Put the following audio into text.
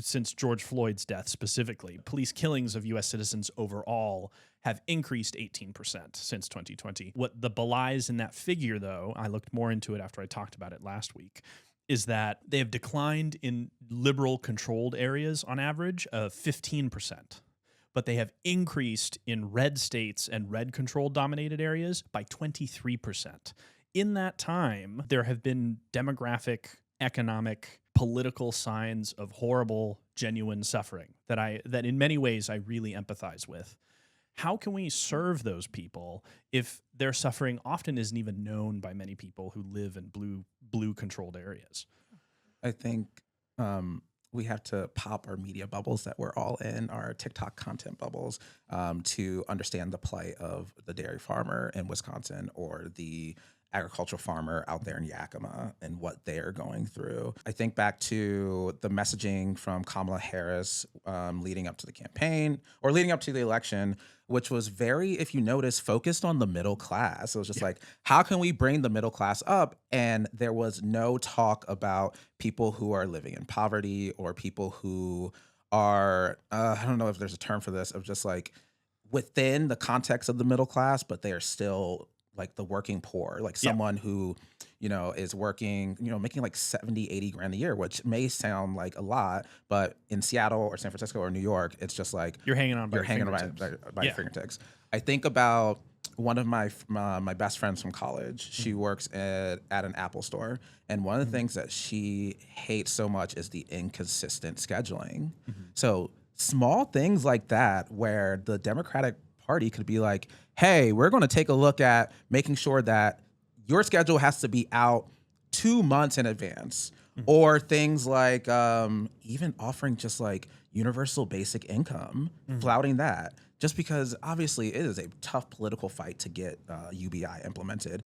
since George Floyd's death specifically. Police killings of U.S. citizens overall have increased 18% since 2020. What the belies in that figure, though, I looked more into it after I talked about it last week, is that they have declined in liberal controlled areas on average of 15%, but they have increased in red states and red controlled dominated areas by 23%. In that time, there have been demographic, economic, political signs of horrible, genuine suffering that in many ways I really empathize with. How can we serve those people if their suffering often isn't even known by many people who live in blue controlled areas? I think we have to pop our media bubbles that we're all in, our TikTok content bubbles, to understand the plight of the dairy farmer in Wisconsin or the agricultural farmer out there in Yakima and what they're going through. I think back to the messaging from Kamala Harris leading up to the campaign or leading up to the election, which was very, if you notice, focused on the middle class. It was just like, how can we bring the middle class up? And there was no talk about people who are living in poverty or people who are, I don't know if there's a term for this, of just like within the context of the middle class, but they are still like the working poor, like someone who, is working, making like 70, 80 grand a year, which may sound like a lot, but in Seattle or San Francisco or New York, it's just like you're hanging on by your fingertips. I think about one of my best friends from college. She works at an Apple store. And one of the things that she hates so much is the inconsistent scheduling. So small things like that, where the Democratic Party could be like, hey, we're going to take a look at making sure that your schedule has to be out 2 months in advance. Or things like even offering just like universal basic income, flouting that. Just because obviously it is a tough political fight to get UBI implemented.